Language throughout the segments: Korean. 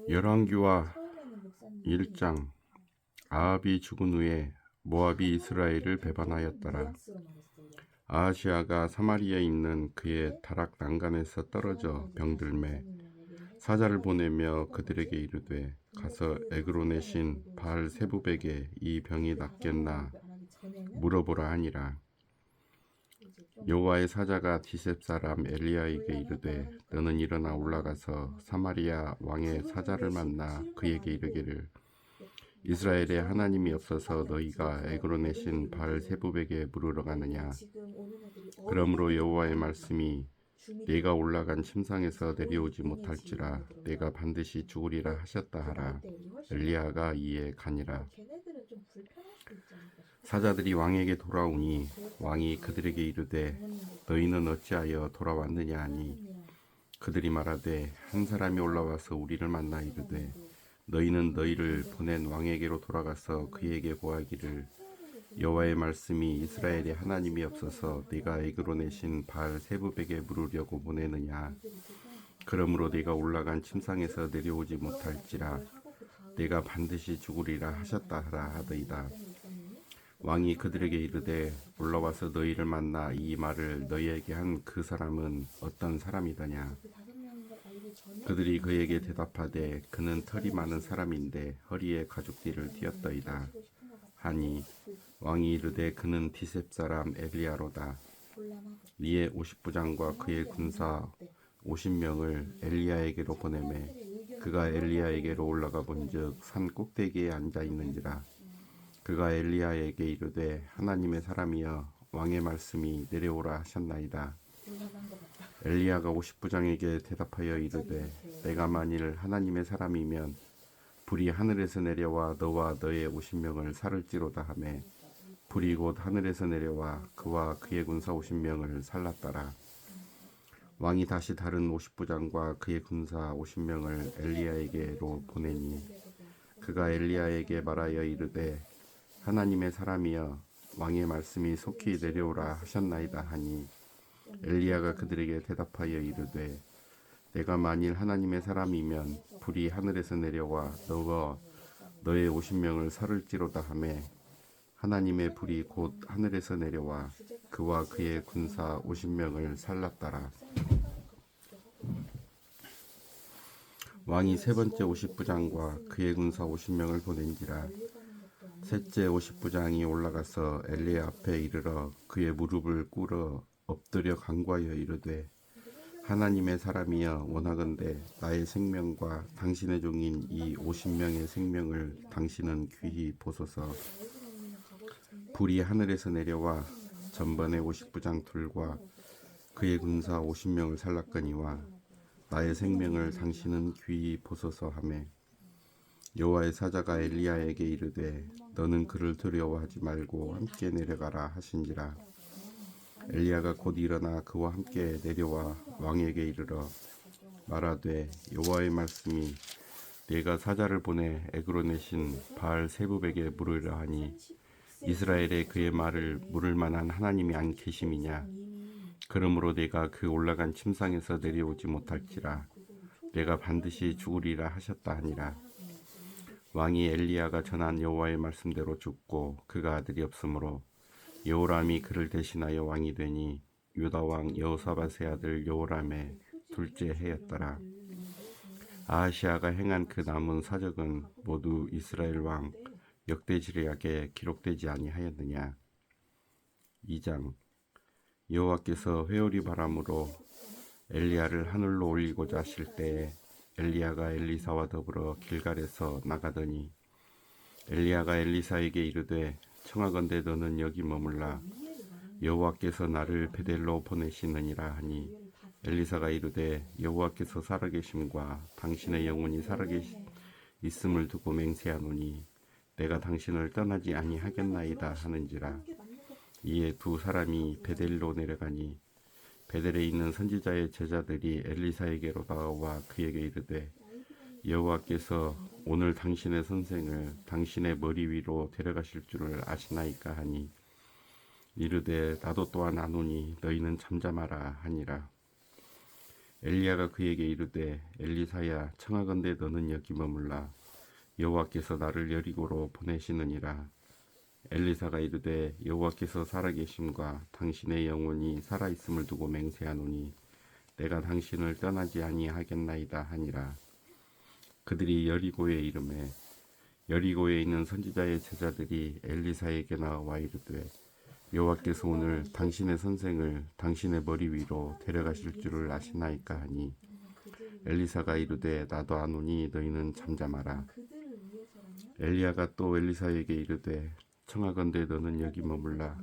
열왕기와 1장. 아합이 죽은 후에 모압이 이스라엘을 배반하였더라. 아하시아가 사마리아에 있는 그의 다락 난간에서 떨어져 병들매 사자를 보내며 그들에게 이르되 가서 에그론의 신 바알 세부백에 이 병이 낫겠나 물어보라 하니라. 여호와의 사자가 디셉 사람 엘리야에게 이르되 너는 일어나 올라가서 사마리아 왕의 사자를 만나 그에게 이르기를 이스라엘에 하나님이 없어서 너희가 에그론의 신 바알 세부백에 물으러 가느냐. 그러므로 여호와의 말씀이 내가 올라간 침상에서 내려오지 못할지라 내가 반드시 죽으리라 하셨다 하라. 엘리야가 이에 가니라. 사자들이 왕에게 돌아오니 왕이 그들에게 이르되 너희는 어찌하여 돌아왔느냐 하니 그들이 말하되 한 사람이 올라와서 우리를 만나 이르되 너희는 너희를 보낸 왕에게로 돌아가서 그에게 고하기를 여호와의 말씀이 이스라엘에 하나님이 없어서 네가 에그론의 신 바알 세부백에 물으려고 보내느냐. 그러므로 네가 올라간 침상에서 내려오지 못할지라 내가 반드시 죽으리라 하셨다 하라 하더이다. 왕이 그들에게 이르되 올라와서 너희를 만나 이 말을 너희에게 한 그 사람은 어떤 사람이더냐. 그들이 그에게 대답하되 그는 털이 많은 사람인데 허리에 가죽띠를 띠었더이다 하니 왕이 이르되 그는 디셉 사람 엘리야로다. 이에 50부장과 그의 군사 50명을 엘리야에게로 보내매 그가 엘리야에게로 올라가 본즉 산 꼭대기에 앉아 있는지라. 그가 엘리야에게 이르되 하나님의 사람이여 왕의 말씀이 내려오라 하셨나이다. 엘리야가 50부장에게 대답하여 이르되 내가 만일 하나님의 사람이면 불이 하늘에서 내려와 너와 너의 50명을 살을지로다 하매 불이 곧 하늘에서 내려와 그와 그의 군사 50명을 살랐더라. 왕이 다시 다른 50부장과 그의 군사 50명을 엘리야에게로 보내니 그가 엘리야에게 말하여 이르되 하나님의 사람이여 왕의 말씀이 속히 내려오라 하셨나이다 하니 엘리야가 그들에게 대답하여 이르되 내가 만일 하나님의 사람이면 불이 하늘에서 내려와 너와 너의 50명을 살을지로다 하매 하나님의 불이 곧 하늘에서 내려와 그와 그의 군사 50명을 살랐더라. 왕이 세 번째 50부장과 그의 군사 50명을 보낸지라. 셋째 50부장이 올라가서 엘리야 앞에 이르러 그의 무릎을 꿇어 엎드려 간구하여 이르되 하나님의 사람이여 원하건대 나의 생명과 당신의 종인 이 50명의 생명을 당신은 귀히 보소서. 불이 하늘에서 내려와 전번에 50부장 둘과 그의 군사 50명을 살랐거니와 나의 생명을 당신은 귀히 보소서 하매 여호와의 사자가 엘리야에게 이르되 너는 그를 두려워하지 말고 함께 내려가라 하신지라. 엘리야가 곧 일어나 그와 함께 내려와 왕에게 이르러 말하되 여호와의 말씀이 네가 사자를 보내 에그론의 신 바알 세부백에 물으려 하니 이스라엘에 그의 말을 물을 만한 하나님이 안 계심이냐. 그러므로 내가 그 올라간 침상에서 내려오지 못할지라 내가 반드시 죽으리라 하셨다 하니라. 왕이 엘리야가 전한 여호와의 말씀대로 죽고 그가 아들이 없으므로 여호람이 그를 대신하여 왕이 되니 유다 왕 여호사밧의 아들 여호람의 둘째 해였더라. 아하시아가 행한 그 남은 사적은 모두 이스라엘 왕 역대지략에 기록되지 아니하였느냐. 2장. 여호와께서 회오리 바람으로 엘리야를 하늘로 올리고자 하실 때에 엘리야가 엘리사와 더불어 길갈에서 나가더니 엘리야가 엘리사에게 이르되 청하건대 너는 여기 머물라 여호와께서 나를 베델로 보내시느니라 하니 엘리사가 이르되 여호와께서 살아계심과 당신의 영혼이 살아있음을 두고 맹세하노니 내가 당신을 떠나지 아니하겠나이다 하는지라. 이에 두 사람이 베델로 내려가니 베델에 있는 선지자의 제자들이 엘리사에게로 나와 그에게 이르되 여호와께서 오늘 당신의 선생을 당신의 머리 위로 데려가실 줄을 아시나이까 하니 이르되 나도 또한 아노니 너희는 잠잠하라 하니라. 엘리야가 그에게 이르되 엘리사야 청하건대 너는 여기 머물라 여호와께서 나를 여리고로 보내시느니라. 엘리사가 이르되 여호와께서 살아계심과 당신의 영혼이 살아있음을 두고 맹세하노니 내가 당신을 떠나지 아니하겠나이다 하니라. 그들이 여리고에 이르매 여리고에 있는 선지자의 제자들이 엘리사에게 나와 이르되 여호와께서 오늘 당신의 선생을 당신의 머리 위로 데려가실 줄을 아시나이까 하니 엘리사가 이르되 나도 아노니 너희는 잠잠하라. 엘리야가 또 엘리사에게 이르되 청하건대 너는 여기 머물라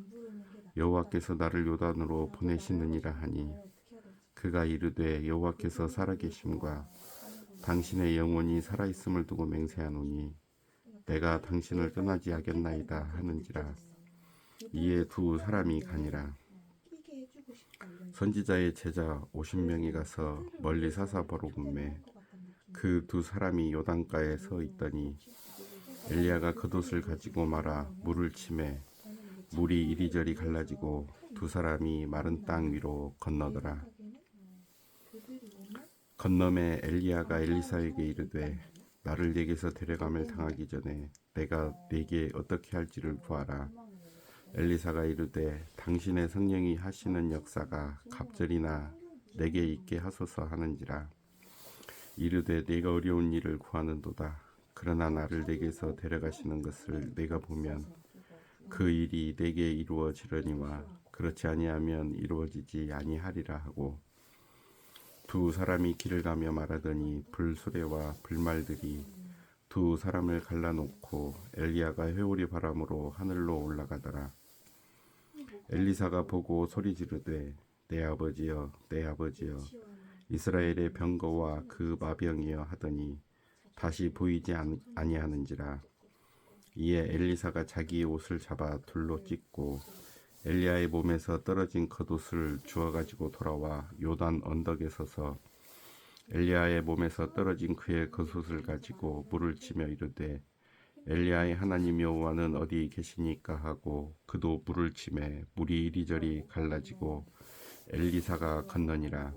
여호와께서 나를 요단으로 보내시느니라 하니 그가 이르되 여호와께서 살아계심과 당신의 영혼이 살아있음을 두고 맹세하노니 내가 당신을 떠나지 하겠나이다 하는지라. 이에 두 사람이 가니라. 선지자의 제자 50명이 가서 멀리 사사보로금에 그 두 사람이 요단가에 서 있더니 엘리야가 겉옷을 가지고 말아 물을 치매 물이 이리저리 갈라지고 두 사람이 마른 땅 위로 건너더라. 건너매 엘리야가 엘리사에게 이르되 나를 네게서 데려감을 당하기 전에 내가 네게 어떻게 할지를 구하라. 엘리사가 이르되 당신의 성령이 하시는 역사가 갑절이나 내게 있게 하소서 하는지라. 이르되 내가 어려운 일을 구하는도다. 그러나 나를 네게서 데려가시는 것을 내가 보면 그 일이 내게 이루어지려니와 그렇지 아니하면 이루어지지 아니하리라 하고 두 사람이 길을 가며 말하더니 불수레와 불말들이 두 사람을 갈라놓고 엘리야가 회오리 바람으로 하늘로 올라가더라. 엘리사가 보고 소리 지르되 내 아버지여 내 아버지여 이스라엘의 병거와 그 마병이여 하더니 다시 보이지 아니하는지라. 이에 엘리사가 자기의 옷을 잡아 둘로 찢고 엘리야의 몸에서 떨어진 겉옷을 주워 가지고 돌아와 요단 언덕에 서서 엘리야의 몸에서 떨어진 그의 겉옷을 가지고 물을 치며 이르되 엘리야의 하나님 여호와는 어디 계시니까 하고 그도 물을 치매 물이 이리저리 갈라지고 엘리사가 건너니라.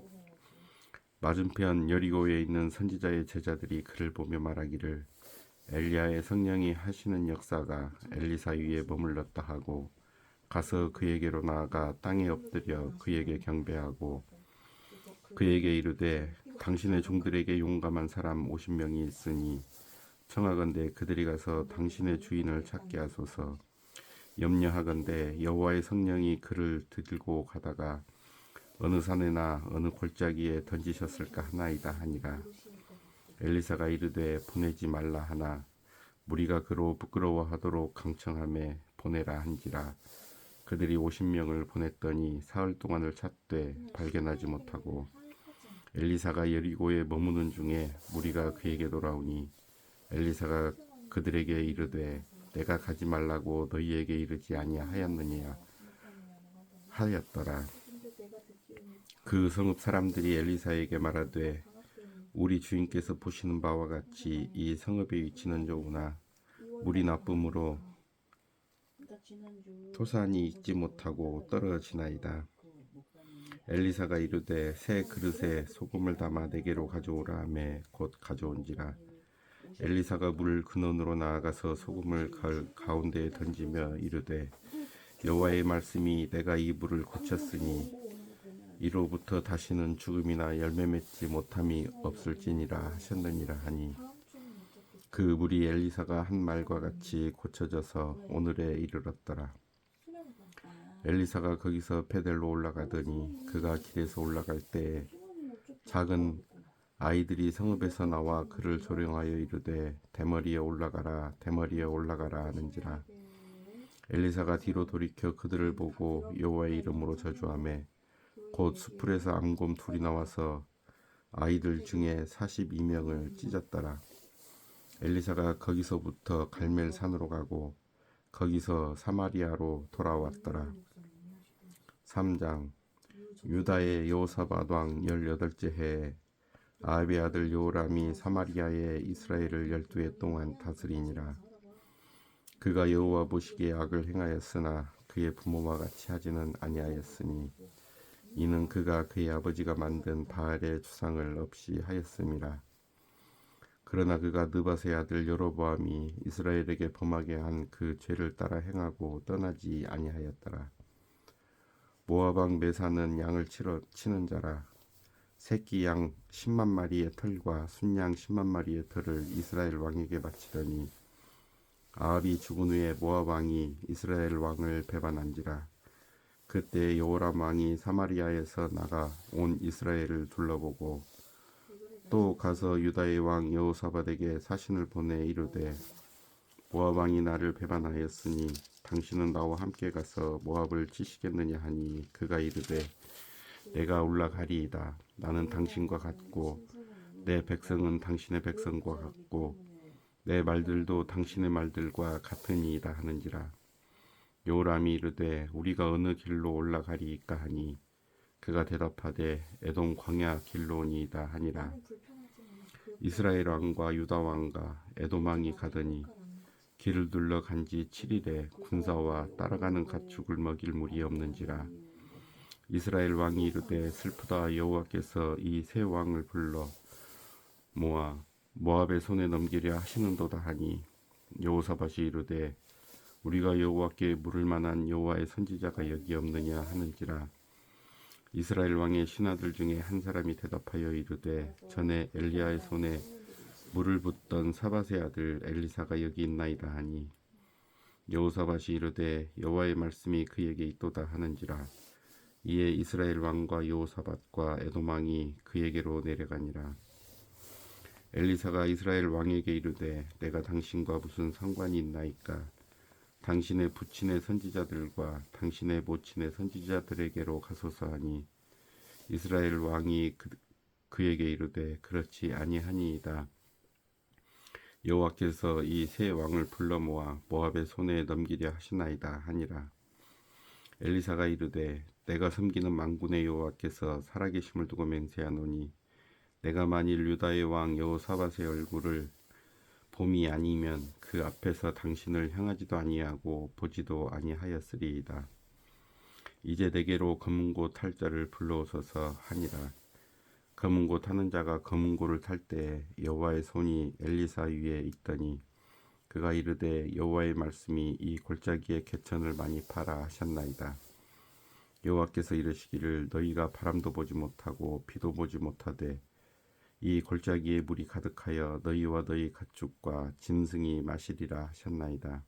맞은편 여리고에 있는 선지자의 제자들이 그를 보며 말하기를 엘리야의 성령이 하시는 역사가 엘리사 위에 머물렀다 하고 가서 그에게로 나아가 땅에 엎드려 그에게 경배하고 그에게 이르되 당신의 종들에게 용감한 사람 50명이 있으니 청하건대 그들이 가서 당신의 주인을 찾게 하소서. 염려하건대 여호와의 성령이 그를 들고 가다가 어느 산에나 어느 골짜기에 던지셨을까 하나이다 하니라. 엘리사가 이르되 보내지 말라 하나 무리가 그로 부끄러워하도록 강청하매 보내라 한지라. 그들이 50명을 보냈더니 사흘 동안을 찾되 발견하지 못하고 엘리사가 여리고에 머무는 중에 무리가 그에게 돌아오니 엘리사가 그들에게 이르되 내가 가지 말라고 너희에게 이르지 아니하였느냐 하였더라. 그 성읍 사람들이 엘리사에게 말하되 우리 주인께서 보시는 바와 같이 이 성읍의 위치는 좋으나 물이 나쁨으로 토산이 익지 못하고 떨어지나이다. 엘리사가 이르되 새 그릇에 소금을 담아 내게로 가져오라 하매 곧 가져온지라. 엘리사가 물 근원으로 나아가서 소금을 가운데에 던지며 이르되 여호와의 말씀이 내가 이 물을 고쳤으니 이로부터 다시는 죽음이나 열매 맺지 못함이 없을지니라 하셨느니라 하니 그 물이 엘리사가 한 말과 같이 고쳐져서 오늘에 이르렀더라. 엘리사가 거기서 베델로 올라가더니 그가 길에서 올라갈 때에 작은 아이들이 성읍에서 나와 그를 조롱하여 이르되 대머리에 올라가라 대머리에 올라가라 하는지라. 엘리사가 뒤로 돌이켜 그들을 보고 여호와의 이름으로 저주하매 곧 수풀에서 앙곰 둘이 나와서 아이들 중에 42명을 찢었더라. 엘리사가 거기서부터 갈멜 산으로 가고 거기서 사마리아로 돌아왔더라. 3장. 유다의 여호사밧 왕 18째 해에 아합의 아들 여호람이 사마리아의 이스라엘을 12해 동안 다스리니라. 그가 여호와 보시기에 악을 행하였으나 그의 부모와 같이 하지는 아니하였으니 이는 그가 그의 아버지가 만든 바알의 주상을 없이 하였음이라. 그러나 그가 느밧의 아들 여로보암이 이스라엘에게 범하게 한 그 죄를 따라 행하고 떠나지 아니하였더라. 모압 왕 메사는 양을 치는 자라. 새끼 양 10만 마리의 털과 순양 10만 마리의 털을 이스라엘 왕에게 바치더니 아합이 죽은 후에 모압 왕이 이스라엘 왕을 배반한지라. 그때 여호람 왕이 사마리아에서 나가 온 이스라엘을 둘러보고 또 가서 유다의 왕 여호사밧에게 사신을 보내 이르되 모압 왕이 나를 배반하였으니 당신은 나와 함께 가서 모압을 치시겠느냐 하니 그가 이르되 내가 올라가리이다. 나는 당신과 같고 내 백성은 당신의 백성과 같고 내 말들도 당신의 말들과 같으니이다 하는지라. 요람이 이르되 우리가 어느 길로 올라가리이까 하니 그가 대답하되 에돔 광야 길로니이다 하니라. 이스라엘 왕과 유다 왕과 에돔 왕이 가더니 길을 둘러 간지 7일에 군사와 따라가는 가축을 먹일 물이 없는지라. 이스라엘 왕이 이르되 슬프다. 여호와께서 이 세 왕을 불러 모아 모압의 손에 넘기려 하시는도다 하니 여호사밧이 이르되 우리가 여호와께 물을 만한 여호와의 선지자가 여기 없느냐 하는지라. 이스라엘 왕의 신하들 중에 한 사람이 대답하여 이르되 전에 엘리야의 손에 물을 붓던 사밧의 아들 엘리사가 여기 있나이다 하니 여호사밧이 이르되 여호와의 말씀이 그에게 있도다 하는지라. 이에 이스라엘 왕과 여호사밧과 에돔 왕이 그에게로 내려가니라. 엘리사가 이스라엘 왕에게 이르되 내가 당신과 무슨 상관이 있나이까. 당신의 부친의 선지자들과 당신의 모친의 선지자들에게로 가소서 하니 이스라엘 왕이 그에게 이르되 그렇지 아니하니이다. 여호와께서 이 세 왕을 불러 모아 모압의 손에 넘기려 하시나이다 하니라. 엘리사가 이르되 내가 섬기는 만군의 여호와께서 살아계심을 두고 맹세하노니 내가 만일 유다의 왕 여호사밧의 얼굴을 봄이 아니면 그 앞에서 당신을 향하지도 아니하고 보지도 아니하였으리이다. 이제 내게로 검은고 탈 자를 불러오소서 하니라. 검은고 타는 자가 검은고를 탈 때 여호와의 손이 엘리사 위에 있더니 그가 이르되 여호와의 말씀이 이 골짜기의 개천을 많이 파라 하셨나이다. 여호와께서 이르시기를 너희가 바람도 보지 못하고 비도 보지 못하되 이 골짜기에 물이 가득하여 너희와 너희 가축과 짐승이 마시리라 하셨나이다.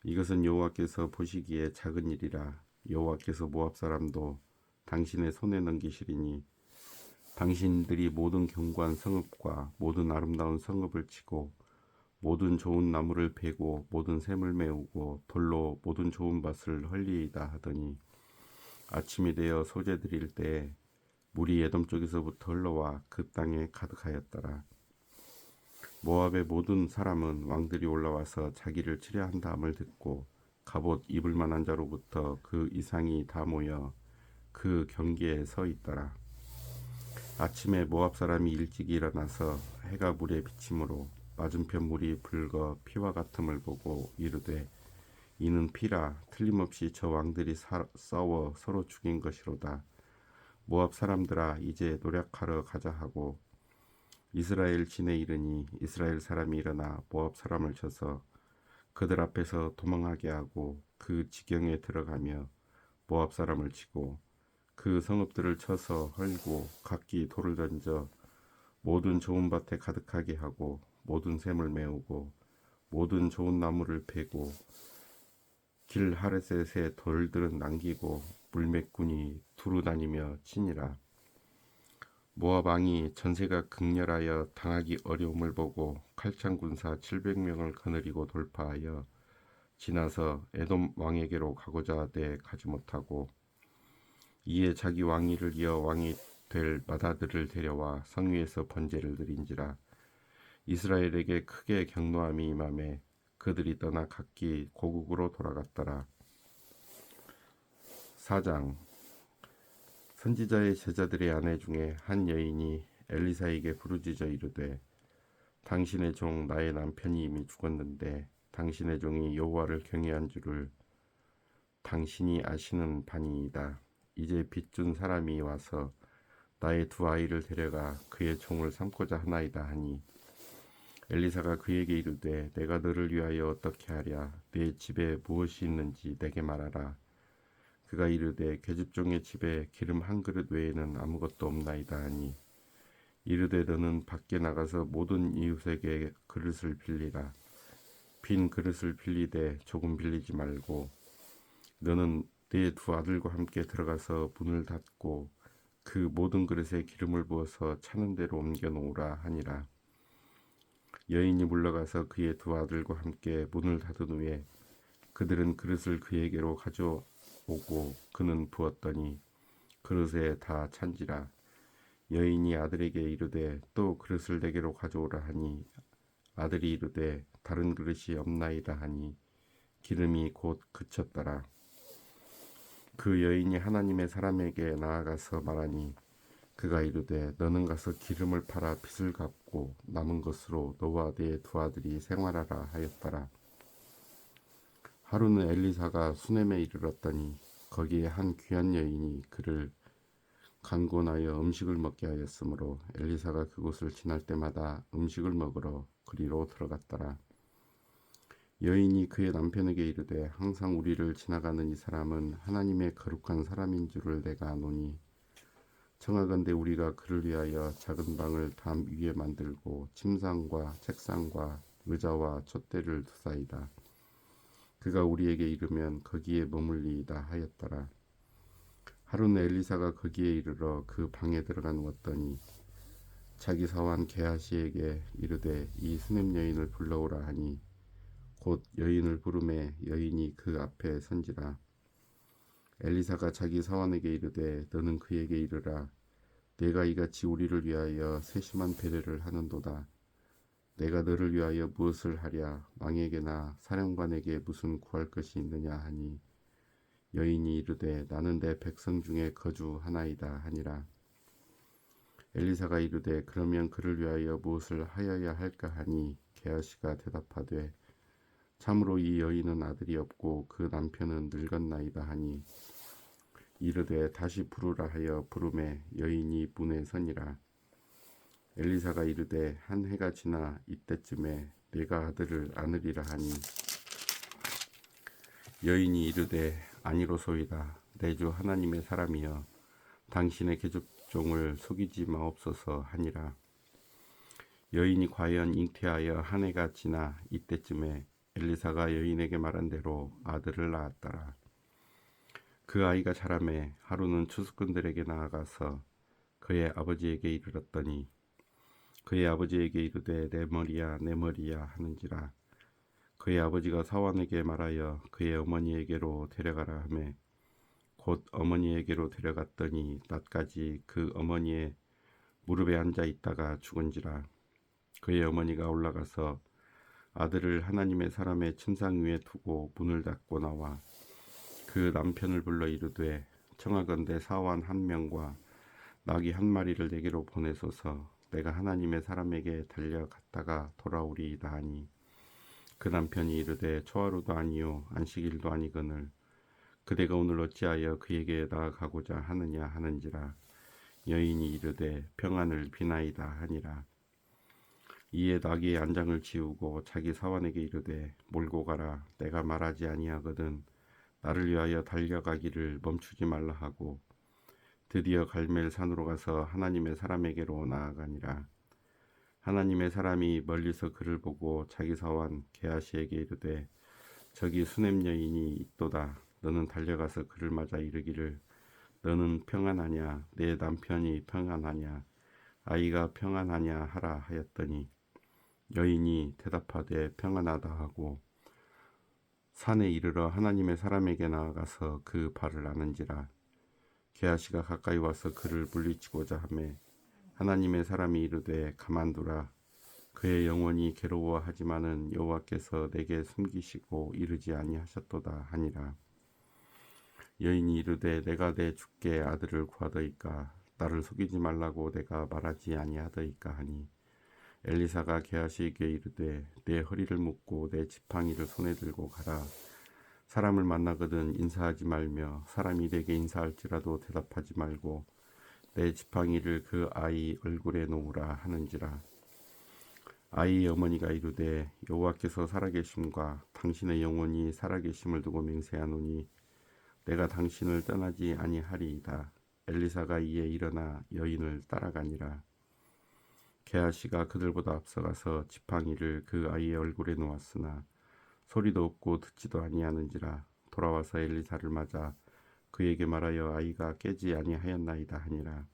이것은 여호와께서 보시기에 작은 일이라. 여호와께서 모압 사람도 당신의 손에 넘기시리니 당신들이 모든 견고한 성읍과 모든 아름다운 성읍을 치고 모든 좋은 나무를 베고 모든 샘을 메우고 돌로 모든 좋은 밭을 헐리이다 하더니 아침이 되어 소재 드릴 때 물이 에돔 쪽에서부터 흘러와 그 땅에 가득하였더라. 모압의 모든 사람은 왕들이 올라와서 자기를 치려 한다함을 듣고 갑옷 입을 만한 자로부터 그 이상이 다 모여 그 경계에 서 있더라. 아침에 모압 사람이 일찍 일어나서 해가 물에 비침으로 맞은편 물이 붉어 피와 같음을 보고 이르되 이는 피라. 틀림없이 저 왕들이 싸워 서로 죽인 것이로다. 모압 사람들아 이제 노력하러 가자 하고 이스라엘 진에 이르니 이스라엘 사람이 일어나 모압 사람을 쳐서 그들 앞에서 도망하게 하고 그 지경에 들어가며 모압 사람을 치고 그 성읍들을 쳐서 헐고 각기 돌을 던져 모든 좋은 밭에 가득하게 하고 모든 샘을 메우고 모든 좋은 나무를 베고 길 하레셋에 돌들은 남기고 물매꾼이 두루 다니며 치니라. 모압 왕이 전세가 극렬하여 당하기 어려움을 보고 칼창 군사 700명을 거느리고 돌파하여 지나서 에돔 왕에게로 가고자 하되 가지 못하고 이에 자기 왕위를 이어 왕이 될 맏아들을 데려와 성 위에서 번제를 드린지라. 이스라엘에게 크게 경노함이 임하매 그들이 떠나 각기 고국으로 돌아갔더라. 4장. 선지자의 제자들의 아내 중에 한 여인이 엘리사에게 부르짖어 이르되 당신의 종 나의 남편이 이미 죽었는데 당신의 종이 여호와를 경외한 줄을 당신이 아시는 바니이다. 이제 빚준 사람이 와서 나의 두 아이를 데려가 그의 종을 삼고자 하나이다 하니 엘리사가 그에게 이르되 내가 너를 위하여 어떻게 하랴 내 집에 무엇이 있는지 내게 말하라. 그가 이르되 계집종의 집에 기름 한 그릇 외에는 아무것도 없나이다 하니 이르되 너는 밖에 나가서 모든 이웃에게 그릇을 빌리라. 빈 그릇을 빌리되 조금 빌리지 말고 너는 네 두 아들과 함께 들어가서 문을 닫고 그 모든 그릇에 기름을 부어서 차는 대로 옮겨 놓으라 하니라. 여인이 물러가서 그의 두 아들과 함께 문을 닫은 후에 그들은 그릇을 그에게로 가져오고 그는 부었더니 그릇에 다 찬지라. 여인이 아들에게 이르되 또 그릇을 내게로 가져오라 하니 아들이 이르되 다른 그릇이 없나이다 하니 기름이 곧 그쳤더라. 그 여인이 하나님의 사람에게 나아가서 말하니 그가 이르되 너는 가서 기름을 팔아 빚을 갚고 남은 것으로 너와 네 두 아들이 생활하라 하였더라. 하루는 엘리사가 수넴에 이르렀더니 거기에 한 귀한 여인이 그를 간곤하여 음식을 먹게 하였으므로 엘리사가 그곳을 지날 때마다 음식을 먹으러 그리로 들어갔더라. 여인이 그의 남편에게 이르되 항상 우리를 지나가는 이 사람은 하나님의 거룩한 사람인 줄을 내가 아노니 청하건대 우리가 그를 위하여 작은 방을 담 위에 만들고 침상과 책상과 의자와 촛대를 두사이다. 그가 우리에게 이르면 거기에 머물리이다 하였더라. 하루는 엘리사가 거기에 이르러 그 방에 들어가 누웠더니 자기 사환 게하시에게 이르되 이 수넴 여인을 불러오라 하니 곧 여인을 부르매 여인이 그 앞에 선지라. 엘리사가 자기 사환에게 이르되 너는 그에게 이르라. 내가 이같이 우리를 위하여 세심한 배려를 하는도다. 내가 너를 위하여 무엇을 하랴. 왕에게나 사령관에게 무슨 구할 것이 있느냐 하니 여인이 이르되 나는 내 백성 중에 거주하나이다 하니라. 엘리사가 이르되 그러면 그를 위하여 무엇을 하여야 할까 하니 게하시가 대답하되 참으로 이 여인은 아들이 없고 그 남편은 늙었나이다 하니 이르되 다시 부르라 하여 부르매 여인이 문에 서니라. 엘리사가 이르되 한 해가 지나 이때쯤에 내가 아들을 안으리라 하니 여인이 이르되 아니로소이다. 내 주 하나님의 사람이여 당신의 계집종을 속이지 마옵소서 하니라. 여인이 과연 잉태하여 한 해가 지나 이때쯤에 엘리사가 여인에게 말한 대로 아들을 낳았더라. 그 아이가 자라매 하루는 추수꾼들에게 나아가서 그의 아버지에게 이르렀더니 그의 아버지에게 이르되 내 머리야 내 머리야 하는지라. 그의 아버지가 사환에게 말하여 그의 어머니에게로 데려가라 하매 곧 어머니에게로 데려갔더니 낮까지 그 어머니의 무릎에 앉아 있다가 죽은지라. 그의 어머니가 올라가서 아들을 하나님의 사람의 침상 위에 두고 문을 닫고 나와 그 남편을 불러 이르되 청하건대 사환 한 명과 나귀 한 마리를 내게로 보내소서. 내가 하나님의 사람에게 달려갔다가 돌아오리이다 하니 그 남편이 이르되 초하루도 아니요 안식일도 아니거늘 그대가 오늘 어찌하여 그에게 나아가고자 하느냐 하는지라. 여인이 이르되 평안을 비나이다 하니라. 이에 나귀의 안장을 지우고 자기 사환에게 이르되 몰고 가라. 내가 말하지 아니하거든 나를 위하여 달려가기를 멈추지 말라 하고 드디어 갈멜 산으로 가서 하나님의 사람에게로 나아가니라. 하나님의 사람이 멀리서 그를 보고 자기 사환 게하시에게 이르되 저기 수넴 여인이 있도다. 너는 달려가서 그를 맞아 이르기를 너는 평안하냐 내 남편이 평안하냐 아이가 평안하냐 하라 하였더니 여인이 대답하되 평안하다 하고 산에 이르러 하나님의 사람에게 나아가서 그 발을 아는지라. 게하시가 가까이 와서 그를 물리치고자 하매 하나님의 사람이 이르되 가만두라. 그의 영혼이 괴로워하지만은 여호와께서 내게 숨기시고 이르지 아니하셨도다 하니라. 여인이 이르되 내가 내 주께 아들을 구하더이까 나를 속이지 말라고 내가 말하지 아니하더이까 하니 엘리사가 게하시에게 이르되 내 허리를 묶고 내 지팡이를 손에 들고 가라. 사람을 만나거든 인사하지 말며 사람이 내게 인사할지라도 대답하지 말고 내 지팡이를 그 아이 얼굴에 놓으라 하는지라. 아이의 어머니가 이르되 여호와께서 살아계심과 당신의 영혼이 살아계심을 두고 맹세하노니 내가 당신을 떠나지 아니하리이다. 엘리사가 이에 일어나 여인을 따라가니라. 게하시가 그들보다 앞서가서 지팡이를 그 아이의 얼굴에 놓았으나 소리도 없고 듣지도 아니하는지라. 돌아와서 엘리사를 맞아 그에게 말하여 아이가 깨지 아니하였나이다 하니라.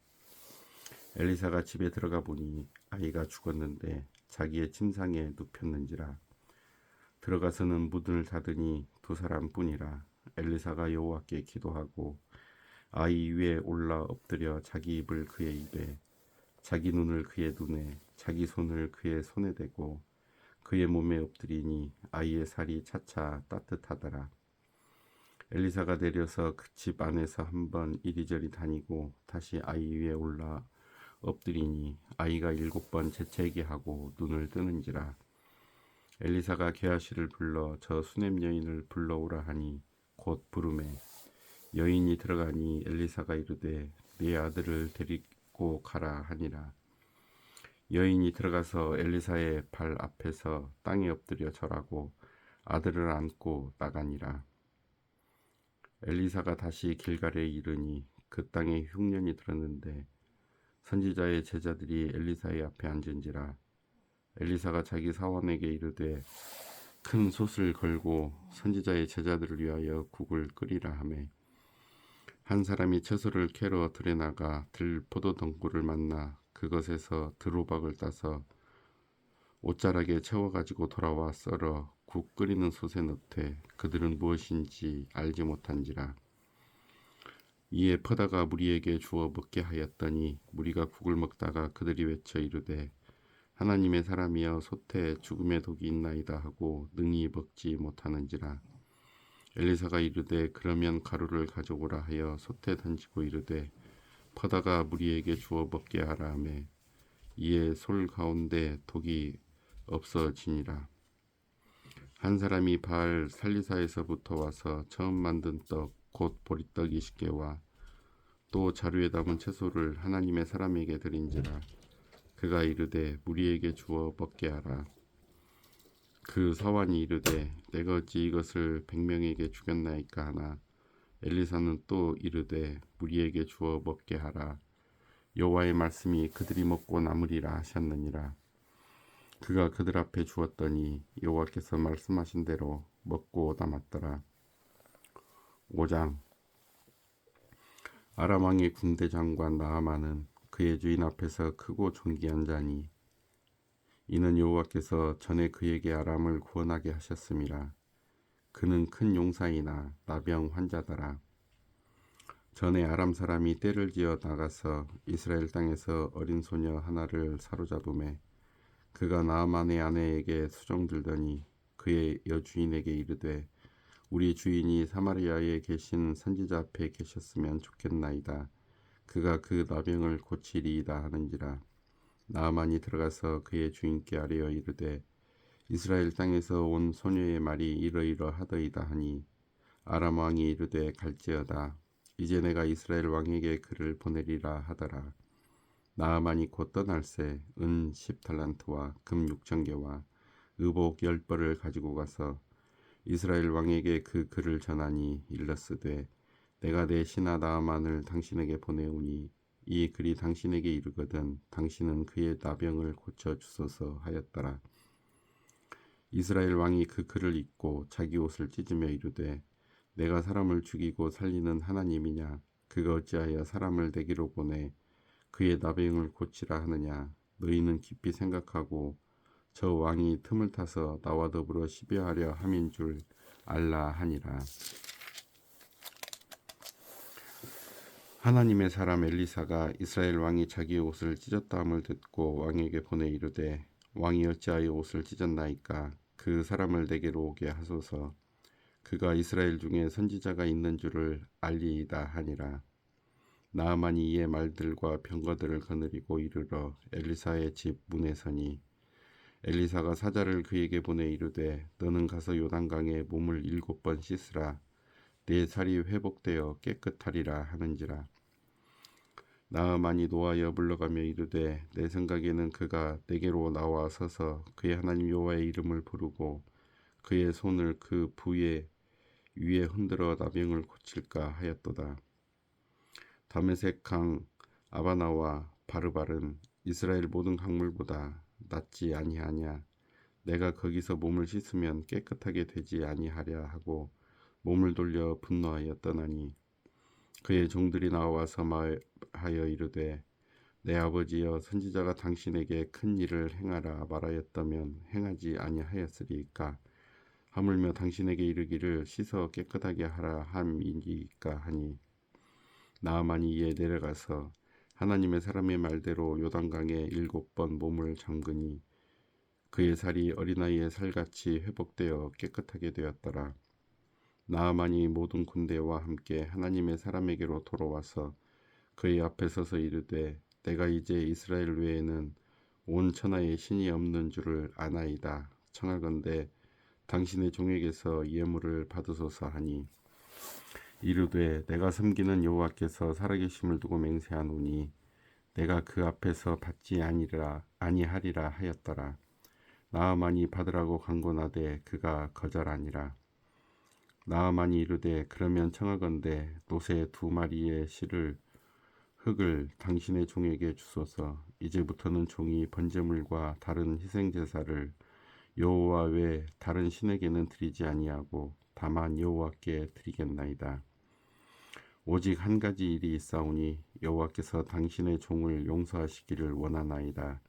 엘리사가 집에 들어가 보니 아이가 죽었는데 자기의 침상에 눕혔는지라. 들어가서는 문을 닫으니 두 사람뿐이라. 엘리사가 여호와께 기도하고 아이 위에 올라 엎드려 자기 입을 그의 입에, 자기 눈을 그의 눈에, 자기 손을 그의 손에 대고 그의 몸에 엎드리니 아이의 살이 차차 따뜻하더라. 엘리사가 내려서 그 집 안에서 한번 이리저리 다니고 다시 아이 위에 올라 엎드리니 아이가 7번 재채기 하고 눈을 뜨는지라. 엘리사가 게하시를 불러 저 수냄 여인을 불러오라 하니 곧 부르매 여인이 들어가니 엘리사가 이르되 네 아들을 데리고 가라 하니라. 여인이 들어가서 엘리사의 발 앞에서 땅에 엎드려 절하고 아들을 안고 나가니라. 엘리사가 다시 길갈에 이르니 그 땅에 흉년이 들었는데 선지자의 제자들이 엘리사의 앞에 앉은지라. 엘리사가 자기 사원에게 이르되 큰 솥을 걸고 선지자의 제자들을 위하여 국을 끓이라 하매 한 사람이 채소를 캐러 들에 나가 들 포도덩굴을 만나 그것에서 들호박을 따서 옷자락에 채워가지고 돌아와 썰어 국 끓이는 솥에 넣되 그들은 무엇인지 알지 못한지라. 이에 퍼다가 무리에게 주어 먹게 하였더니 무리가 국을 먹다가 그들이 외쳐 이르되 하나님의 사람이여 솥에 죽음의 독이 있나이다 하고 능히 먹지 못하는지라. 엘리사가 이르되 그러면 가루를 가져오라 하여 솥에 던지고 이르되 퍼다가 무리에게 주어 먹게 하라 하매 이에 솔 가운데 독이 없어지니라. 한 사람이 바알 살리사에서부터 와서 처음 만든 떡 곧 보리떡 20개와 또 자루에 담은 채소를 하나님의 사람에게 드린지라. 그가 이르되 무리에게 주어 먹게 하라. 그 사환이 이르되 내가 어찌 이것을 100명에게 주겠나이까 하나 엘리사는 또 이르되 무리에게 주어 먹게 하라. 여호와의 말씀이 그들이 먹고 남으리라 하셨느니라. 그가 그들 앞에 주었더니 여호와께서 말씀하신 대로 먹고 남았더라. 5장. 아람 왕의 군대 장관 나아만은 그의 주인 앞에서 크고 존귀한 자니 이는 여호와께서 전에 그에게 아람을 구원하게 하셨음이라. 그는 큰 용사이나 나병 환자더라. 전에 아람 사람이 떼를 지어 나가서 이스라엘 땅에서 어린 소녀 하나를 사로잡음에 그가 나아만의 아내에게 수종들더니 그의 여주인에게 이르되 우리 주인이 사마리아에 계신 선지자 앞에 계셨으면 좋겠나이다. 그가 그 나병을 고치리이다 하는지라. 나아만이 들어가서 그의 주인께 아뢰어 이르되 이스라엘 땅에서 온 소녀의 말이 이러이러하더이다 하니 아람 왕이 이르되 갈지어다. 이제 내가 이스라엘 왕에게 그를 보내리라 하더라. 나아만이 곧 떠날새 은 10달란트와 금 6,000개와 의복 10벌을 가지고 가서 이스라엘 왕에게 그 글을 전하니 일렀으되 내가 내 신하 나아만을 당신에게 보내오니 이 글이 당신에게 이르거든 당신은 그의 나병을 고쳐 주소서 하였더라. 이스라엘 왕이 그 글을 읽고 자기 옷을 찢으며 이르되 내가 사람을 죽이고 살리는 하나님이냐? 그가 어찌하여 사람을 내게로 보내 그의 나병을 고치라 하느냐? 너희는 깊이 생각하고 저 왕이 틈을 타서 나와 더불어 시비하려 함인 줄 알라 하니라. 하나님의 사람 엘리사가 이스라엘 왕이 자기의 옷을 찢었다함을 듣고 왕에게 보내 이르되 왕이 어찌하여 옷을 찢었나이까? 그 사람을 내게로 오게 하소서. 그가 이스라엘 중에 선지자가 있는 줄을 알리이다 하니라. 나아만이 이에 말들과 병거들을 거느리고 이르러 엘리사의 집 문에 서니 엘리사가 사자를 그에게 보내 이르되 너는 가서 요단강에 몸을 7번 씻으라. 네 살이 회복되어 깨끗하리라 하는지라. 나아만이 노하여 물러가며 이르되 내 생각에는 그가 내게로 나와 서서 그의 하나님 여호와의 이름을 부르고 그의 손을 그 부의 위에 흔들어 나병을 고칠까 하였도다. 다메섹 강 아바나와 바르발은 이스라엘 모든 강물보다 낫지 아니하냐. 내가 거기서 몸을 씻으면 깨끗하게 되지 아니하랴 하고 몸을 돌려 분노하여 떠나니 그의 종들이 나와서 말하여 이르되 내 아버지여 선지자가 당신에게 큰 일을 행하라 말하였다면 행하지 아니하였으리까. 하물며 당신에게 이르기를 씻어 깨끗하게 하라 함이니까 하니 나아만이 이에 내려가서 하나님의 사람의 말대로 요단강에 7번 몸을 잠그니 그의 살이 어린아이의 살같이 회복되어 깨끗하게 되었더라. 나아만이 모든 군대와 함께 하나님의 사람에게로 돌아와서 그의 앞에 서서 이르되 내가 이제 이스라엘 외에는 온 천하에 신이 없는 줄을 아나이다. 청하건대 당신의 종에게서 예물을 받으소서 하니 이르되 내가 섬기는 여호와께서 살아계심을 두고 맹세하노니 내가 그 앞에서 받지 아니하리라 하였더라. 나아만이 받으라고 간구하되 그가 거절하니라. 나아만이 이르되 그러면 청하건대 노새 2마리의 흙을 당신의 종에게 주소서. 이제부터는 종이 번제물과 다른 희생제사를 여호와 외 다른 신에게는 드리지 아니하고 다만 여호와께 드리겠나이다. 오직 한 가지 일이 있사오니 여호와께서 당신의 종을 용서하시기를 원하나이다.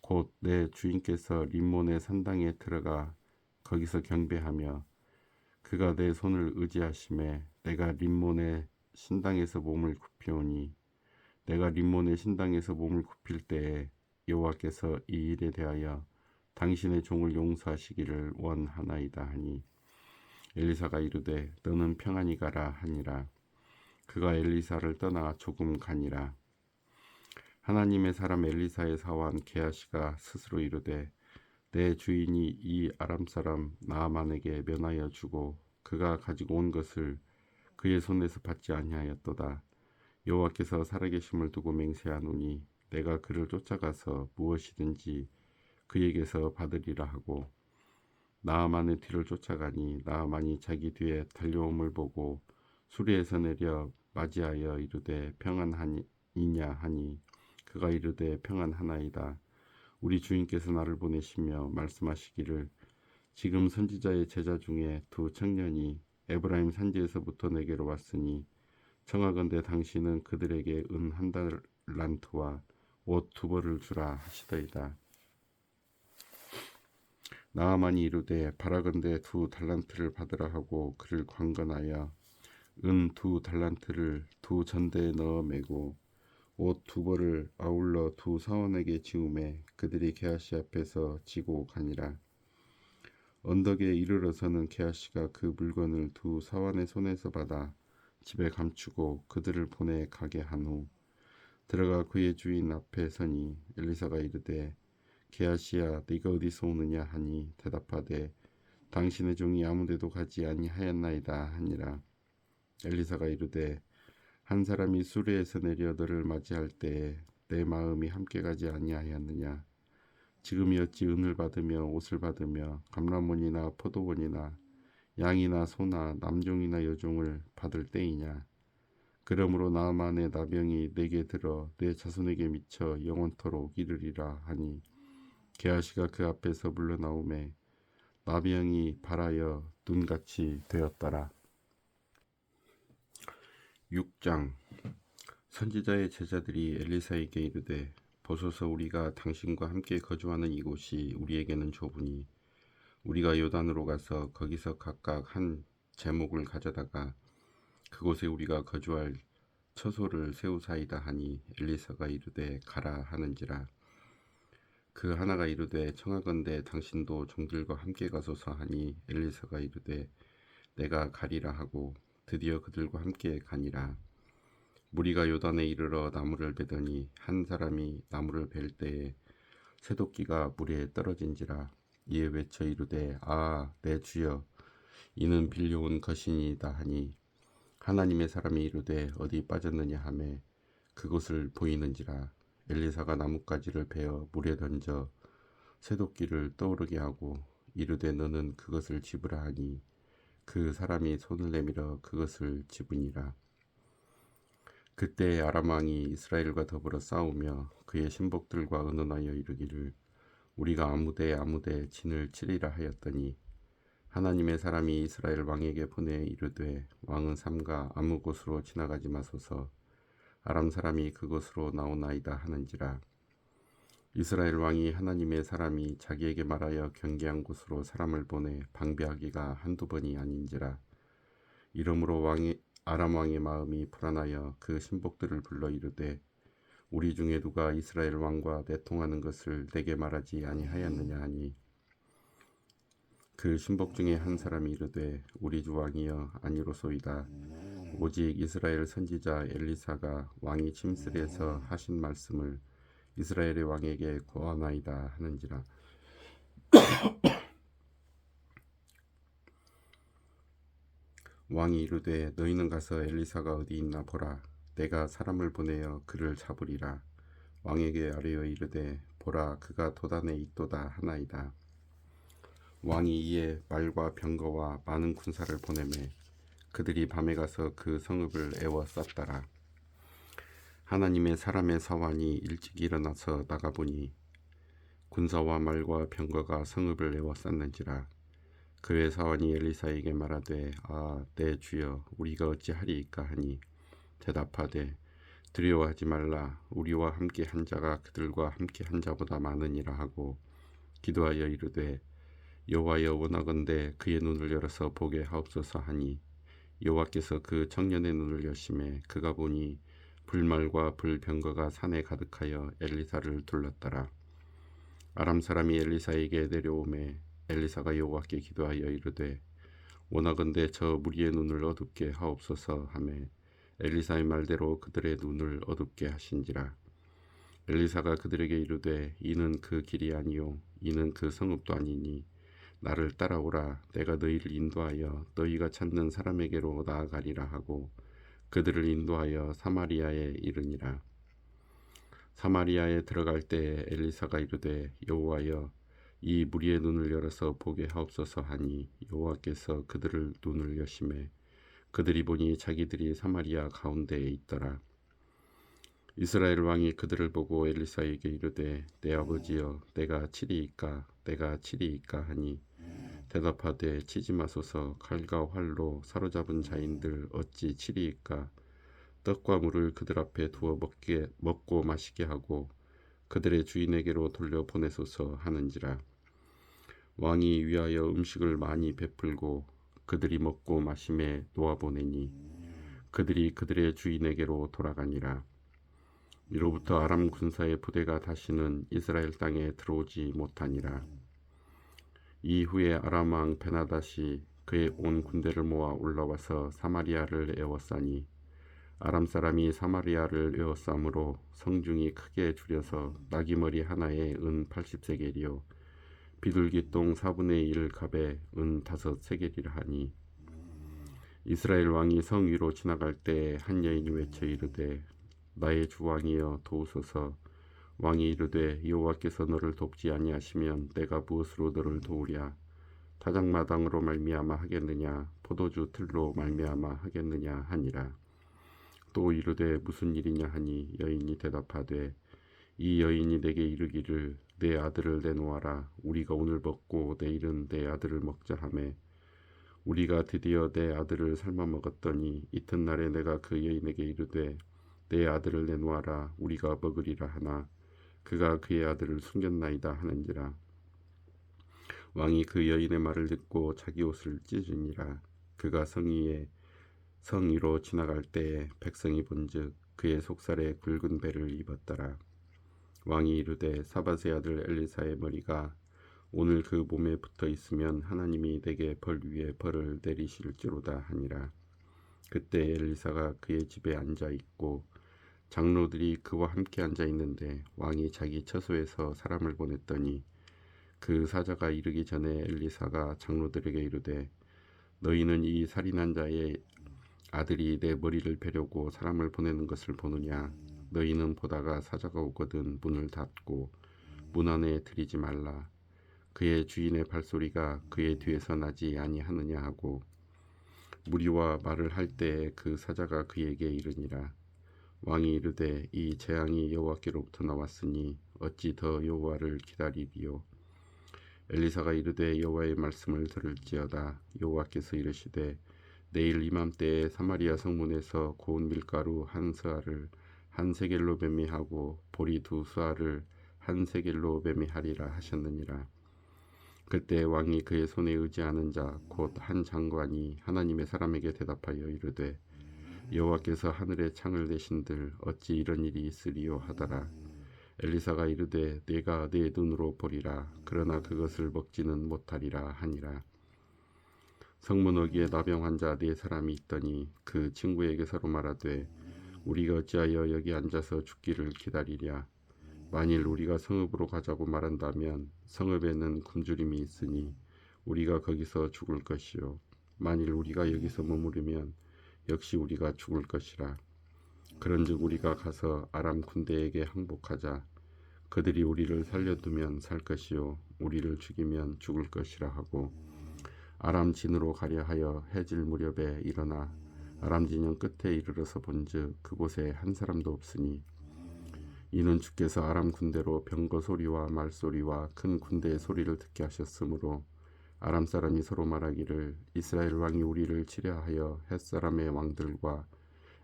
곧 내 주인께서 림몬의 산당에 들어가 거기서 경배하며 그가 내 손을 의지하심에 내가 림몬의 신당에서 몸을 굽히오니 내가 림몬의 신당에서 몸을 굽힐 때에 여호와께서 이 일에 대하여 당신의 종을 용서하시기를 원하나이다 하니 엘리사가 이르되 너는 평안히 가라 하니라. 그가 엘리사를 떠나 조금 가니라. 하나님의 사람 엘리사의 사원 게하시가 스스로 이르되 내 주인이 이 아람 사람 나아만에게 면하여 주고 그가 가지고 온 것을 그의 손에서 받지 아니하였도다. 여호와께서 살아계심을 두고 맹세하노니 내가 그를 쫓아가서 무엇이든지 그에게서 받으리라 하고 나아만의 뒤를 쫓아가니 나아만이 자기 뒤에 달려옴을 보고 수리에서 내려 맞이하여 이르되 평안하니냐 하니 그가 이르되 평안하나이다. 우리 주인께서 나를 보내시며 말씀하시기를 지금 선지자의 제자 중에 2 청년이 에브라임 산지에서부터 내게로 왔으니 청하건대 당신은 그들에게 은 1달란트와 옷 2벌을 주라 하시더이다. 나아만이 이르되 바라건대 2달란트를 받으라 하고 그를 관건하여 은 2달란트를 2전대에 넣어 매고 옷 2벌을 아울러 2사원에게 지우매 그들이 게하시 앞에서 지고 가니라. 언덕에 이르러서는 게하시가 그 물건을 2사원의 손에서 받아 집에 감추고 그들을 보내 가게 한 후 들어가 그의 주인 앞에 서니 엘리사가 이르되 게하시야 네가 어디서 오느냐 하니 대답하되 당신의 종이 아무데도 가지 아니하였나이다 하니라. 엘리사가 이르되 한 사람이 수레에서 내려 너를 맞이할 때에 내 마음이 함께 가지 아니하였느냐. 지금이 어찌 은을 받으며 옷을 받으며 감람원이나 포도원이나 양이나 소나 남종이나 여종을 받을 때이냐. 그러므로 나아만의 나병이 내게 들어 내 자손에게 미쳐 영원토록 이르리라 하니 게하시가 그 앞에서 물러나오매 나병이 발하여 눈같이 되었더라. 6장. 선지자의 제자들이 엘리사에게 이르되 보소서 우리가 당신과 함께 거주하는 이곳이 우리에게는 좁으니 우리가 요단으로 가서 거기서 각각 한 제목을 가져다가 그곳에 우리가 거주할 처소를 세우사이다 하니 엘리사가 이르되 가라 하는지라. 그 하나가 이르되 청하건대 당신도 종들과 함께 가소서 하니 엘리사가 이르되 내가 가리라 하고 드디어 그들과 함께 가니라. 무리가 요단에 이르러 나무를 베더니 한 사람이 나무를 벨 때에 새도끼가 물에 떨어진지라. 이에 외쳐 이르되 아 내 주여 이는 빌려온 것이니이다 하니 하나님의 사람이 이르되 어디 빠졌느냐 하매 그곳을 보이는지라. 엘리사가 나뭇가지를 베어 물에 던져 새도끼를 떠오르게 하고 이르되 너는 그것을 집으라 하니 그 사람이 손을 내밀어 그것을 집으니라. 그때 아람 왕이 이스라엘과 더불어 싸우며 그의 신복들과 의논하여 이르기를 우리가 아무데 진을 치리라 하였더니 하나님의 사람이 이스라엘 왕에게 보내 이르되 왕은 삼가 아무 곳으로 지나가지 마소서 아람 사람이 그곳으로 나오나이다 하는지라. 이스라엘 왕이 하나님의 사람이 자기에게 말하여 경계한 곳으로 사람을 보내 방비하기가 한두 번이 아닌지라. 이러므로 아람 왕의 마음이 불안하여 그 신복들을 불러 이르되 우리 중에 누가 이스라엘 왕과 내통하는 것을 내게 말하지 아니하였느냐 하니 그 신복 중에 한 사람이 이르되 우리 주 왕이여 아니로소이다. 오직 이스라엘 선지자 엘리사가 왕이 침실에서 하신 말씀을 이스라엘의 왕에게 고하나이다 하는지라. 왕이 이르되 너희는 가서 엘리사가 어디 있나 보라. 내가 사람을 보내어 그를 잡으리라. 왕에게 아뢰어 이르되 보라 그가 도단에 있도다 하나이다. 왕이 이에 말과 병거와 많은 군사를 보내매 그들이 밤에 가서 그 성읍을 에워쌌더라. 하나님의 사람의 사환이 일찍 일어나서 나가보니 군사와 말과 병거가 성읍을 에워쌌는지라. 그의 사환이 엘리사에게 말하되 아 내 주여 우리가 어찌하리이까 하니 대답하되 두려워하지 말라. 우리와 함께 한 자가 그들과 함께 한 자보다 많으니라 하고 기도하여 이르되 여호와여 원하건대 그의 눈을 열어서 보게 하옵소서 하니 여호와께서 그 청년의 눈을 여심해 그가 보니 불말과 불병거가 산에 가득하여 엘리사를 둘렀더라. 아람 사람이 엘리사에게 내려오매 엘리사가 여호와께 기도하여 이르되 원하건대 저 무리의 눈을 어둡게 하옵소서 하매 엘리사의 말대로 그들의 눈을 어둡게 하신지라. 엘리사가 그들에게 이르되 이는 그 길이 아니요 이는 그 성읍도 아니니 나를 따라오라. 내가 너희를 인도하여 너희가 찾는 사람에게로 나아가리라 하고 그들을 인도하여 사마리아에 이르니라. 사마리아에 들어갈 때에 엘리사가 이르되 여호와여 이 무리의 눈을 열어서 보게 하옵소서 하니 여호와께서 그들을 눈을 여심해 그들이 보니 자기들이 사마리아 가운데에 있더라. 이스라엘 왕이 그들을 보고 엘리사에게 이르되 내 아버지여 내가 치리이까 하니 대답하되 치지 마소서. 칼과 활로 사로잡은 자인들 어찌 치리이까. 떡과 물을 그들 앞에 두어 먹고 마시게 하고 그들의 주인에게로 돌려 보내소서 하는지라. 왕이 위하여 음식을 많이 베풀고 그들이 먹고 마심에 놓아보내니 그들이 그들의 주인에게로 돌아가니라. 이로부터 아람 군사의 부대가 다시는 이스라엘 땅에 들어오지 못하니라. 이후에 아람 왕 베나닷이 그의 온 군대를 모아 올라와서 사마리아를 에워싸니 아람 사람이 사마리아를 에워싸므로 성중이 크게 줄여서 나귀머리 하나에 은 80세겔이요 비둘기똥 4분의 1 갑에 은 5세겔이라 하니 이스라엘 왕이 성 위로 지나갈 때 한 여인이 외쳐 이르되 나의 주 왕이여 도우소서. 왕이 이르되 여호와께서 너를 돕지 아니하시면 내가 무엇으로 너를 도우랴. 타작마당으로 말미암아 하겠느냐 포도주 틀로 말미암아 하겠느냐 하니라. 또 이르되 무슨 일이냐 하니 여인이 대답하되 이 여인이 내게 이르기를 내 아들을 내놓아라. 우리가 오늘 먹고 내일은 내 아들을 먹자 하매 우리가 드디어 내 아들을 삶아 먹었더니 이튿날에 내가 그 여인에게 이르되 내 아들을 내놓아라. 우리가 먹으리라 하나 그가 그의 아들을 숨겼나이다 하는지라. 왕이 그 여인의 말을 듣고 자기 옷을 찢으니라. 그가 성 위로 지나갈 때에 백성이 본즉 그의 속살에 굵은 배를 입었더라. 왕이 이르되 사밧의 아들 엘리사의 머리가 오늘 그 몸에 붙어 있으면 하나님이 내게 벌 위에 벌을 내리실지로다 하니라. 그때 엘리사가 그의 집에 앉아 있고 장로들이 그와 함께 앉아 있는데 왕이 자기 처소에서 사람을 보냈더니 그 사자가 이르기 전에 엘리사가 장로들에게 이르되 너희는 이 살인한 자의 아들이 내 머리를 베려고 사람을 보내는 것을 보느냐. 너희는 보다가 사자가 오거든 문을 닫고 문 안에 들이지 말라. 그의 주인의 발소리가 그의 뒤에서 나지 아니하느냐 하고 무리와 말을 할 때에 그 사자가 그에게 이르니라. 왕이 이르되 이 재앙이 여호와께로부터 나왔으니 어찌 더 여호와를 기다리리요. 엘리사가 이르되 여호와의 말씀을 들을지어다. 여호와께서 이르시되 내일 이맘때에 사마리아 성문에서 고운 밀가루 한 스아를 한 세겔로 매매하고 보리 두 스아를 한 세겔로 매매하리라 하셨느니라. 그때 왕이 그의 손에 의지하는 자 곧 한 장관이 하나님의 사람에게 대답하여 이르되 여호와께서 하늘에 창을 내신들 어찌 이런 일이 있으리요 하더라. 엘리사가 이르되 내가 내 눈으로 보리라. 그러나 그것을 먹지는 못하리라 하니라. 성문어기에 나병 환자 네 사람이 있더니 그 친구에게 서로 말하되 우리가 어찌하여 여기 앉아서 죽기를 기다리랴. 만일 우리가 성읍으로 가자고 말한다면 성읍에는 굶주림이 있으니 우리가 거기서 죽을 것이요. 만일 우리가 여기서 머무르면 역시 우리가 죽을 것이라. 그런즉 우리가 가서 아람 군대에게 항복하자. 그들이 우리를 살려두면 살 것이요 우리를 죽이면 죽을 것이라 하고 아람 진으로 가려 하여 해질 무렵에 일어나 아람 진영 끝에 이르러서 본즉 그곳에 한 사람도 없으니 이는 주께서 아람 군대로 병거 소리와 말 소리와 큰 군대의 소리를 듣게 하셨으므로 아람 사람이 서로 말하기를 이스라엘 왕이 우리를 치려하여 헷 사람의 왕들과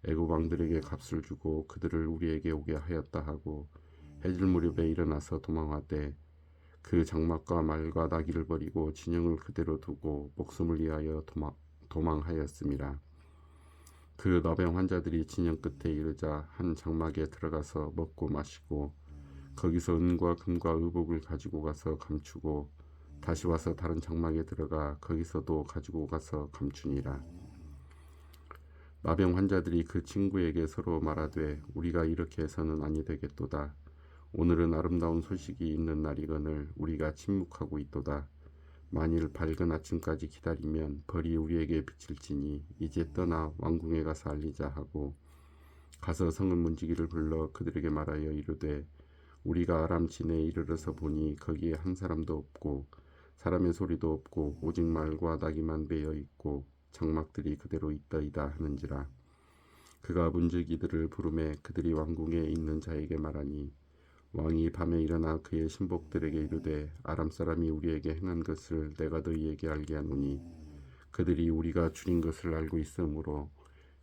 애굽 왕들에게 값을 주고 그들을 우리에게 오게 하였다 하고 해질 무렵에 일어나서 도망하되 그 장막과 말과 나귀를 버리고 진영을 그대로 두고 목숨을 위하여 도망하였음이라. 그 나병 환자들이 진영 끝에 이르자 한 장막에 들어가서 먹고 마시고 거기서 은과 금과 의복을 가지고 가서 감추고 다시 와서 다른 장막에 들어가 거기서도 가지고 가서 감추니라. 나병 환자들이 그 친구에게 서로 말하되 우리가 이렇게 해서는 아니 되겠도다. 오늘은 아름다운 소식이 있는 날이거늘 우리가 침묵하고 있도다. 만일 밝은 아침까지 기다리면 벌이 우리에게 비칠지니 이제 떠나 왕궁에 가서 알리자 하고 가서 성읍 문지기를 불러 그들에게 말하여 이르되 우리가 아람 진에 이르러서 보니 거기에 한 사람도 없고 사람의 소리도 없고 오직 말과 나귀만 베어 있고 장막들이 그대로 있더이다 하는지라. 그가 문지기들을 부르매 그들이 왕궁에 있는 자에게 말하니 왕이 밤에 일어나 그의 신복들에게 이르되 아람 사람이 우리에게 행한 것을 내가 너희에게 알게 하노니 그들이 우리가 줄인 것을 알고 있으므로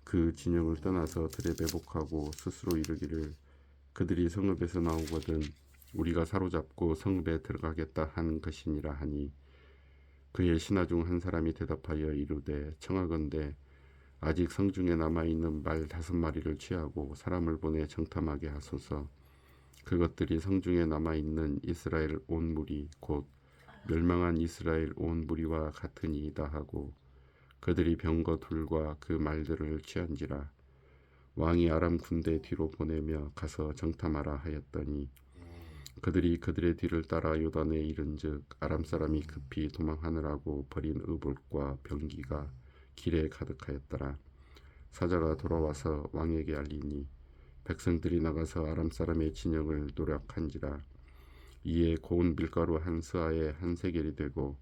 그 진영을 떠나서 들에 매복하고 스스로 이르기를 그들이 성읍에서 나오거든 우리가 사로잡고 성읍에 들어가겠다 하는 것이니라 하니 그의 신하 중 한 사람이 대답하여 이르되 청하건대 아직 성중에 남아있는 말 5마리를 취하고 사람을 보내 정탐하게 하소서. 그것들이 성중에 남아있는 이스라엘 온 무리 곧 멸망한 이스라엘 온 무리와 같으니이다 하고 그들이 병거 둘과 그 말들을 취한지라. 왕이 아람 군대 뒤로 보내며 가서 정탐하라 하였더니 그들이 그들의 뒤를 따라 요단에 이른즉 아람 사람이 급히 도망하느라고 버린 의복과 병기가 길에 가득하였더라. 사자가 돌아와서 왕에게 알리니 백성들이 나가서 아람 사람의 진영을 노력한지라. 이에 고운 밀가루 한 스아에 한 세겔이 되고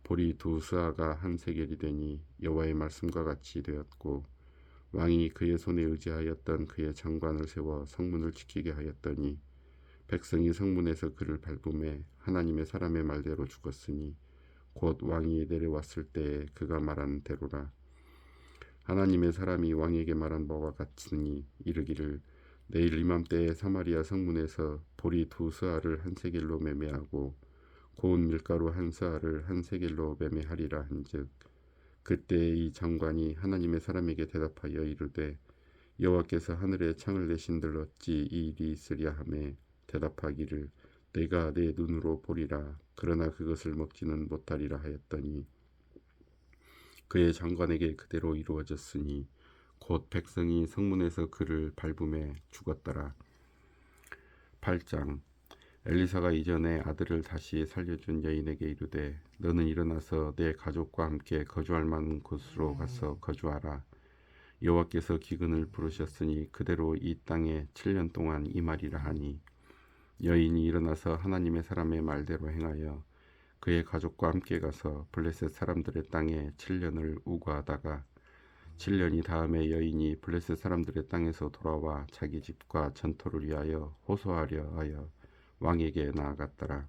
보리 두 스아가 한 세겔이 되니 여호와의 말씀과 같이 되었고 왕이 그의 손에 의지하였던 그의 장관을 세워 성문을 지키게 하였더니 백성이 성문에서 그를 밟음에 하나님의 사람의 말대로 죽었으니 곧 왕이 내려왔을 때에 그가 말한 대로라. 하나님의 사람이 왕에게 말한 바와 같으니 이르기를 내일 이맘때에 사마리아 성문에서 보리 두 스아를 한 세겔로 매매하고 고운 밀가루 한 스아를 한 세겔로 매매하리라 한즉 그때 이 장관이 하나님의 사람에게 대답하여 이르되 여호와께서 하늘에 창을 내신들 어찌 이 일이 있으랴 하매 대답하기를 내가 내 눈으로 보리라. 그러나 그것을 먹지는 못하리라 하였더니 그의 장관에게 그대로 이루어졌으니 곧 백성이 성문에서 그를 밟음에 죽었더라. 8장. 엘리사가 이전에 아들을 다시 살려준 여인에게 이르되 너는 일어나서 내 가족과 함께 거주할 만한 곳으로 가서 거주하라. 여호와께서 기근을 부르셨으니 그대로 이 땅에 7년 동안 임하리라 하니 여인이 일어나서 하나님의 사람의 말대로 행하여 그의 가족과 함께 가서 블레셋 사람들의 땅에 7년을 우거하다가 7년이 다음에 여인이 블레셋 사람들의 땅에서 돌아와 자기 집과 전토를 위하여 호소하려 하여 왕에게 나아갔더라.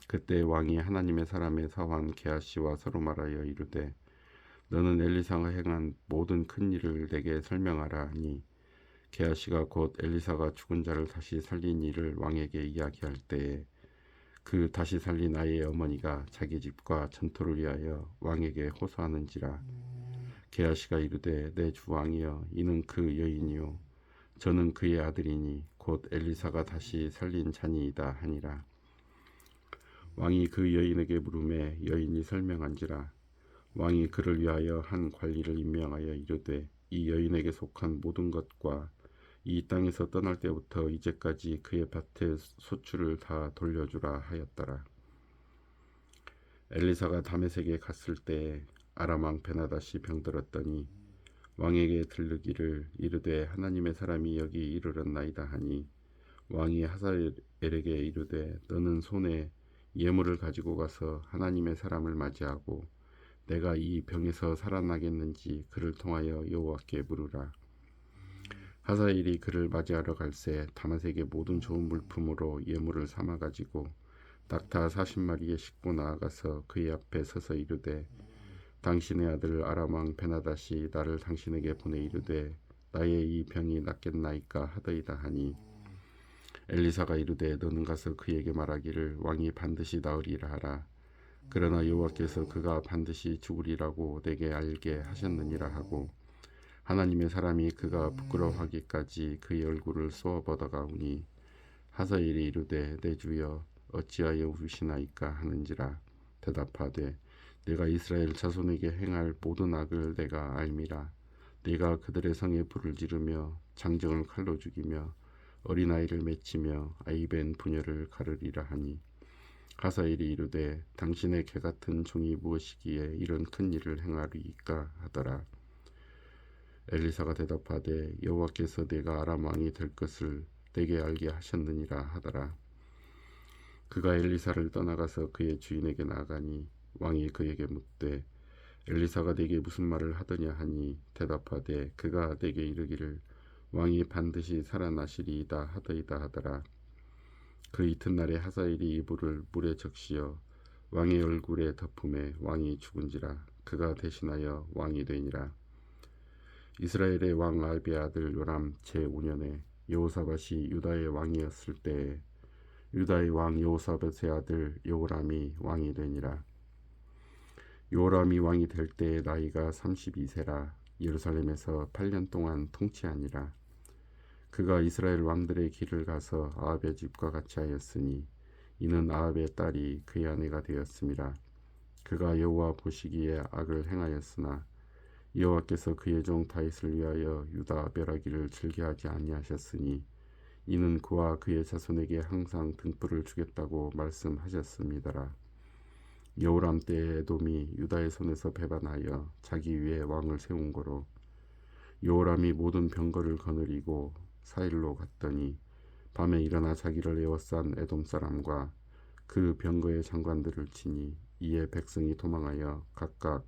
그때 왕이 하나님의 사람의 사환 게하시와 서로 말하여 이르되 너는 엘리사가 행한 모든 큰 일을 내게 설명하라 하니 게하시가 곧 엘리사가 죽은 자를 다시 살린 일을 왕에게 이야기할 때에 그 다시 살린 아이의 어머니가 자기 집과 전토를 위하여 왕에게 호소하는지라. 게하시가 이르되 내 주 왕이여 이는 그 여인이요 저는 그의 아들이니 곧 엘리사가 다시 살린 자니이다 하니라. 왕이 그 여인에게 물음에 여인이 설명한지라. 왕이 그를 위하여 한 관리를 임명하여 이르되 이 여인에게 속한 모든 것과 이 땅에서 떠날 때부터 이제까지 그의 밭의 소출을 다 돌려주라 하였더라. 엘리사가 다메섹에 갔을 때 아람 왕 베나다시 병들었더니 왕에게 들르기를 이르되 하나님의 사람이 여기 이르렀나이다 하니 왕이 하사엘에게 이르되 너는 손에 예물을 가지고 가서 하나님의 사람을 맞이하고 내가 이 병에서 살아나겠는지 그를 통하여 여호와께 물으라. 하사엘이 그를 맞이하러 갈새 다메섹의 모든 좋은 물품으로 예물을 삼아 가지고 낙타 40마리에 싣고 나아가서 그의 앞에 서서 이르되 당신의 아들 아람 왕 베나다시 나를 당신에게 보내 이르되 나의 이 병이 낫겠나이까 하더이다 하니 엘리사가 이르되 너는 가서 그에게 말하기를 왕이 반드시 나으리라 하라. 그러나 여호와께서 그가 반드시 죽으리라고 내게 알게 하셨느니라 하고 하나님의 사람이 그가 부끄러워하기까지 그의 얼굴을 쏘아보다가오니 하사엘이 이르되 내 주여 어찌하여 우시나이까 하는지라. 대답하되 내가 이스라엘 자손에게 행할 모든 악을 내가 알미라. 내가 그들의 성에 불을 지르며 장정을 칼로 죽이며 어린아이를 맺히며 아이벤 부녀를 가르리라 하니 하사엘이 이르되 당신의 개같은 종이 무엇이기에 이런 큰 일을 행하리이까 하더라. 엘리사가 대답하되 여호와께서 내가 아람 왕이 될 것을 내게 알게 하셨느니라 하더라. 그가 엘리사를 떠나가서 그의 주인에게 나가니 왕이 그에게 묻되 엘리사가 내게 무슨 말을 하더냐 하니 대답하되 그가 내게 이르기를 왕이 반드시 살아나시리이다 하더이다 하더라. 그 이튿날에 하사엘이 이불을 물에 적시어 왕의 얼굴에 덮음에 왕이 죽은지라. 그가 대신하여 왕이 되니라. 이스라엘의 왕 아합의 아들 요람 제5년에 여호사밧이 유다의 왕이었을 때에 유다의 왕 여호사밧의 아들 여호람이 왕이 되니라. 요람이 왕이 될 때의 나이가 32세라 예루살렘에서 8년 동안 통치하니라. 그가 이스라엘 왕들의 길을 가서 아합의 집과 같이 하였으니 이는 아합의 딸이 그의 아내가 되었음이라. 그가 여호와 보시기에 악을 행하였으나 여호와께서 그의 종 다윗을 위하여 유다 멸하기를 즐겨하지 아니하셨으니 이는 그와 그의 자손에게 항상 등불을 주겠다고 말씀하셨습니다라. 여호람 때에 에돔이 유다의 손에서 배반하여 자기 위에 왕을 세운 거로 여호람이 모든 병거를 거느리고 사일로 갔더니 밤에 일어나 자기를 에워싼 에돔 사람과 그 병거의 장관들을 치니 이에 백성이 도망하여 각각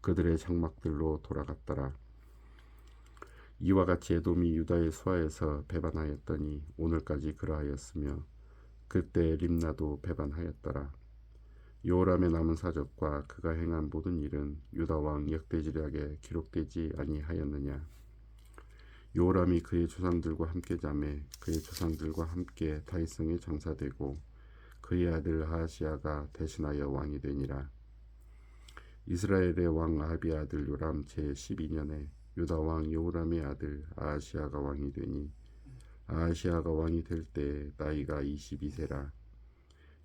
그들의 장막들로 돌아갔더라. 이와 같이 에돔이 유다의 수하에서 배반하였더니 오늘까지 그러하였으며 그때 림나도 배반하였더라. 여호람의 남은 사적과 그가 행한 모든 일은 유다 왕 역대지략에 기록되지 아니하였느냐. 여호람이 그의 조상들과 함께 자매 그의 조상들과 함께 다윗성에 장사되고 그의 아들 아하시아가 대신하여 왕이 되니라. 이스라엘의 왕 아합의 아들 요람 제12년에 유다 왕 여호람의 아들 아하시아가 왕이 되니 아하시아가 왕이 될 때 나이가 22세라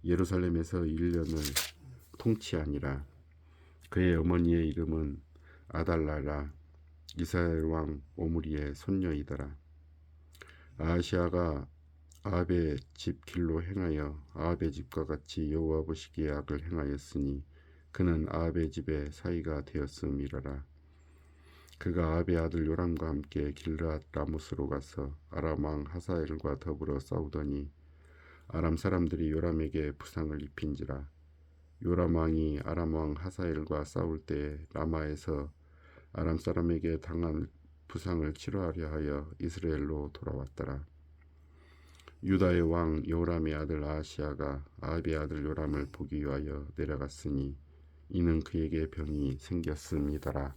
예루살렘에서 1년을 통치하니라. 그의 어머니의 이름은 아달라라. 이스라엘 왕 오므리의 손녀이더라. 아하시아가 아합의 집 길로 행하여 아합의 집과 같이 여호와 보시기에 악을 행하였으니 그는 아합의 집의 사이가 되었음이라라. 그가 아합의 아들 요람과 함께 길르앗 라모스로 가서 아람 왕 하사엘과 더불어 싸우더니 아람 사람들이 요람에게 부상을 입힌지라. 요람 왕이 아람 왕 하사엘과 싸울 때에 라마에서 아람 사람에게 당한 부상을 치료하려 하여 이스라엘로 돌아왔더라. 유다의 왕 요람의 아들 아하시아가 아합의 아들 요람을 보기 위하여 내려갔으니 이는 그에게 병이 생겼음이더라.